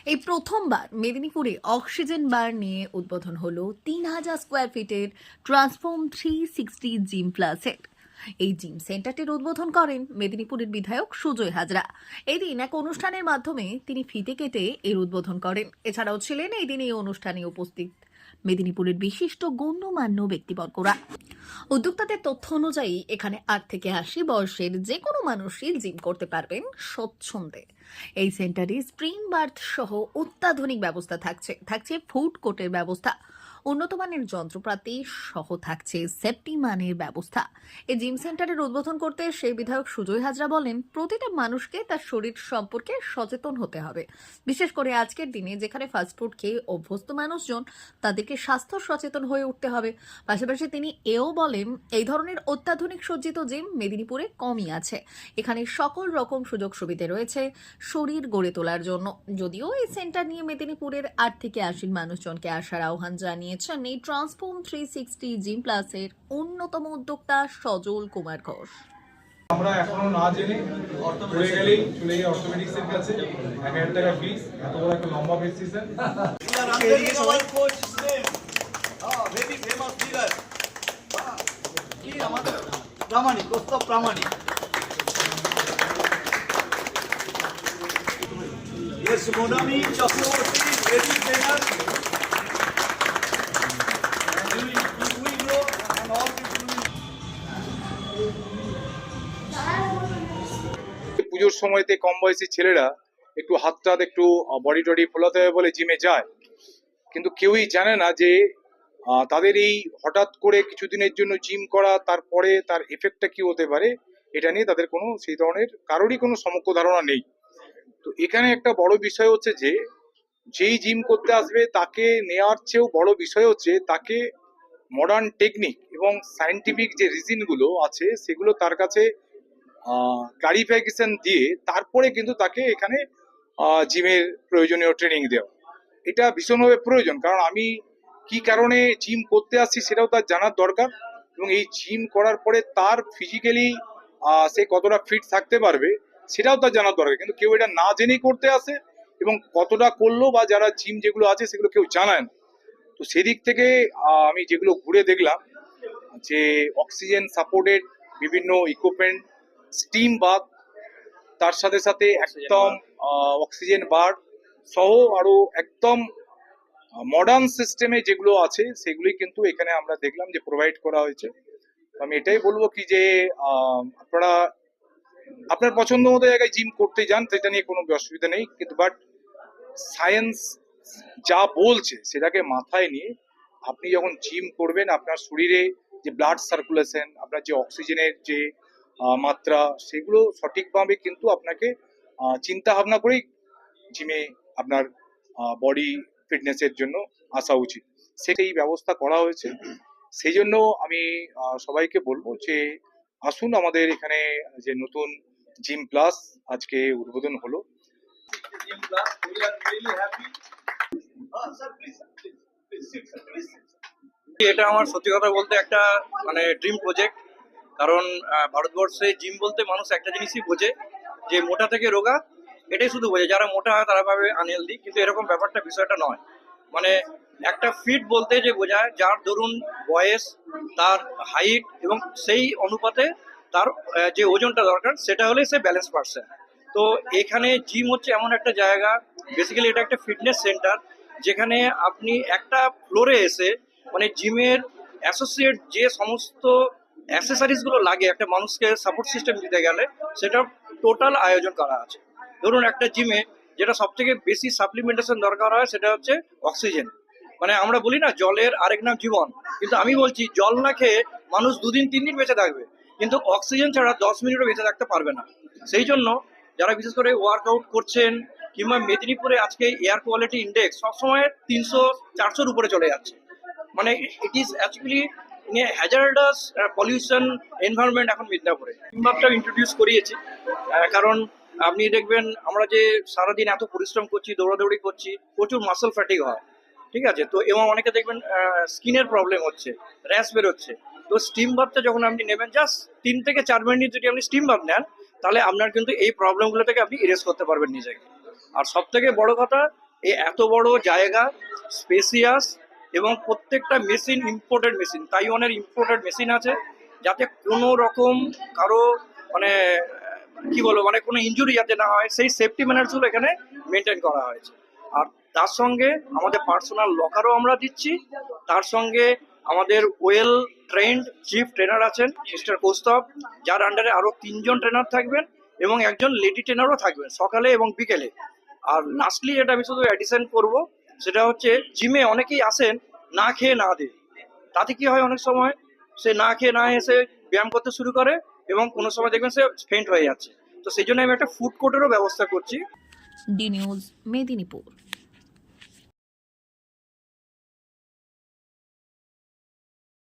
এই প্রথমবার মেদিনীপুরে অক্সিজেন বার নিয়ে উদ্বোধন হলো ৩,০০০ স্কোয়ার ফিটের ট্রান্সফর্ম 360 জিম প্লাসের। এই জিম সেন্টারটির উদ্বোধন করেন মেদিনীপুরের বিধায়ক সুজয় হাজরা। এদিন এক অনুষ্ঠানের মাধ্যমে তিনি ফিতে কেটে এর উদ্বোধন করেন। এছাড়াও ছিলেন এই দিন এই অনুষ্ঠানে উপস্থিত মেদিনীপুরের বিশিষ্ট গণ্যমান্য ব্যক্তিবর্গরা। উদ্যোক্তাদের তথ্য অনুযায়ী এখানে ৮ থেকে ৮০ বয়সের যে কোনো মানুষই জিম করতে পারবেন স্বচ্ছন্দে। এই সেন্টারে স্প্রিং বার্থ সহ অত্যাধুনিক ব্যবস্থা থাকছে ফুড কোর্টের ব্যবস্থা, উন্নত মানের যন্ত্রপাতি সহ থাকছে সেফটি মানের ব্যবস্থা। এই জিম সেন্টারের উদ্বোধন করতে সেই বিধায়ক সুজয় হাজরা বলেন, প্রতিটা মানুষকে তার শরীর সম্পর্কে সচেতন হতে হবে। বিশেষ করে আজকের দিনে যেখানে ফাস্টফুড খেয়ে অভ্যস্ত মানুষজন, তাদেরকে স্বাস্থ্য সচেতন হয়ে উঠতে হবে। পাশাপাশি তিনি এও বলেন, এই ধরনের অত্যাধুনিক সজ্জিত জিম মেদিনীপুরে কমই আছে। এখানে সকল রকম সুযোগ সুবিধা রয়েছে শরীর গড়ে তোলার জন্য। যদিও এই সেন্টার নিয়ে মেদিনীপুরের ৮ থেকে ৮০ মানুষজনকে আসার আহ্বান জানিয়েছেন এই ট্রান্সফর্ম 360 জিম প্লাসের অন্যতম উদ্যোক্তা সজল কুমার ঘোষ। আমরা এখনো না জেনে পড়ে গেলেই চলে যাই অর্থোপেডিক্সের কাছে। ১,০০০ টাকা ফিস, এত বড় একটা লম্বা প্রেসক্রিপশন। প্রামাণিক প্রস্তাব প্রামাণিক মোনামি চক্রবর্তী লেডি ট্রেনার পুজোর সময়তে কম বয়সী ছেলেরা একটু হাত টাত একটু বডি টডি ফোলাতে হবে বলে জিমে যায়, কিন্তু কেউই জানে না যে তাদের এই হঠাৎ করে কিছুদিনের জন্য জিম করা, তারপরে তার এফেক্টটা কি হতে পারে, এটা নিয়ে তাদের কোনো সেই ধরনের কারোরই কোনো সমগ্র ধারণা নেই। তো এখানে একটা বড় বিষয় হচ্ছে যে যেই জিম করতে আসবে তাকে নেওয়ার চেয়েও বড় বিষয় হচ্ছে তাকে মডার্ন টেকনিক এবং সায়েন্টিফিক যে রিজনগুলো আছে সেগুলো তার কাছে ক্লারিফিকেশন দিয়ে তারপরে কিন্তু তাকে এখানে জিমের প্রয়োজনীয় ট্রেনিং দেওয়া, এটা ভীষণভাবে প্রয়োজন। কারণ আমি কি কারণে জিম করতে আসছি সেটাও তার জানার দরকার, এবং এই জিম করার পরে তার ফিজিক্যালি সে কতটা ফিট থাকতে পারবে সেটাও তার জানার দরকার। কিন্তু কেউ এটা না জেনেই করতে আসে এবং কতটা করলো বা যারা জিম যেগুলো আছে সেগুলো কেউ জানায় না। তো সেদিক থেকে আমি যেগুলো ঘুরে দেখলাম যে অক্সিজেন সাপোর্টেড বিভিন্ন ইকুইপমেন্ট, স্টিম বাথ, তার সাথে সাথে একদম অক্সিজেন বার সহ আরো একদম মডার্ন সিস্টেমে যেগুলো আছে সেগুলি কিন্তু এখানে আমরা দেখলাম যে প্রোভাইড করা হয়েছে। আমি এটাই বলবো কি যে আপনারা আপনার পছন্দ মতো জায়গায় জিম করতে যান, সেটা নিয়ে কোনো অসুবিধা নেই, কিন্তু বাট সায়েন্স যা বলছে সেটাকে মাথায় নিয়ে আপনি যখন জিম করবেন আপনার শরীরে যে ব্লাড সার্কুলেশন, আপনার যে অক্সিজেনের যে মাত্রা, সেগুলো সঠিকভাবে কিন্তু আপনাকে চিন্তা ভাবনা করেই জিমে আপনার বডি ফিটনেসের জন্য আসা উচিত। সেটাই ব্যবস্থা করা হয়েছে। সেই জন্য আমি সবাইকে বলবো যে আসুন আমাদের এখানে যে নতুন জিম প্লাস আজকে উদ্বোধন হলো। এটা আমার সত্যি কথা বলতে একটা মানে ড্রিম প্রজেক্ট। কারণ ভারতবর্ষে জিম বলতে মানুষ একটা জিনিসই বোঝে যে মোটা থেকে রোগা, এটাই শুধু বোঝে। যারা মোটা হয় তারা ভাবে আনহেলদি, কিন্তু এরকম ব্যাপারটা বিষয়টা নয়। মানে একটা ফিট বলতে যে বোঝায় যার ধরুন বয়স, তার হাইট এবং সেই অনুপাতে তার যে ওজনটা দরকার সেটা হলে সে ব্যালেন্স পারসন। তো এখানে জিম হচ্ছে এমন একটা জায়গা, বেসিক্যালি এটা একটা ফিটনেস সেন্টার, যেখানে আপনি একটা ফ্লোরে এসে মানে জিমের অ্যাসোসিয়েট যে সমস্ত অ্যাক্সেসরিজ গুলো লাগে একটা মানুষকে সাপোর্ট সিস্টেম দিতে গেলে, সেটা টোটাল আয়োজন করা আছে। ধরুন একটা জিমে যেটা সব থেকে বেশি সাপ্লিমেন্টেশন দরকার হয় সেটা হচ্ছে অক্সিজেন। মানে আমরা বলি না জলের আরেক নাম জীবন, কিন্তু আমি বলছি জল না খেয়ে মানুষ 2 দিন 3 দিন বেঁচে থাকবে, কিন্তু অক্সিজেন ছাড়া 10 মিনিটও বেঁচে থাকতে পারবে না। সেই জন্য যারা বিশেষ করে ওয়ার্কআউট করছেন কিংবা মেদিনীপুরে আজকে এয়ার কোয়ালিটি ইন্ডেক্স সবসময় 300-400-র উপরে চলে যাচ্ছে। মানে it is actually hazardous pollution environment এখন মিদনাপুরে। জিমবাবটা ইন্ট্রোডিউস করিয়েছি কারণ আপনি দেখবেন আমরা যে সারাদিন এত পরিশ্রম করছি, দৌড়াদৌড়ি করছি, প্রচুর মাসল ফ্যাটিক হয়, ঠিক আছে? তো এবং অনেকে দেখবেন স্কিনের প্রবলেম হচ্ছে, র্যাশ বেরোচ্ছে। তো স্টিম বাথটা যখন আপনি নেবেন, জাস্ট 3 থেকে 4 মিনিট যদি আপনি স্টিম বাথ নেন, তাহলে আপনার কিন্তু এই প্রবলেমগুলো থেকে আপনি ইরেজ করতে পারবেন নিজেকে। আর সব থেকে বড় কথা, এই এত বড় জায়গা, স্পেসিয়াস, এবং প্রত্যেকটা মেশিন ইম্পোর্টেড মেশিন, তাইওয়ানের ইম্পোর্টেড মেশিন আছে, যাতে কোনো রকম কারো মানে কি বলবো মানে কোনো ইনজুরি যাতে না হয় সেই সেফটি ম্যানার্সগুলো এখানে মেনটেন করা হয়েছে। আর তার সঙ্গে আমাদের পার্সোনাল লকারও আমরা দিচ্ছি। তার সঙ্গে আমাদের ওয়েল ট্রেন্ড চিফ ট্রেনার আছেন মিস্টার কৌস্তব, যার আন্ডারে আরো 3জন ট্রেনার থাকবেন এবং একজন লেডি ট্রেনারও থাকবেন সকালে এবং বিকেলে। আর লাস্টলি যেটা আমি শুধু অ্যাডিশন করব সেটা হচ্ছে জিমে অনেকেই আসেন না খেয়ে না দিয়ে, তাতে কি হয় অনেক সময় সে না খেয়ে না এসে ব্যায়াম করতে শুরু করে এবং কোনো সময় দেখবেন সে ফেন্ট হয়ে যাচ্ছে। তো সেই জন্য আমি একটা ফুড কোর্টেরও ব্যবস্থা করছি। D news, Medinipur.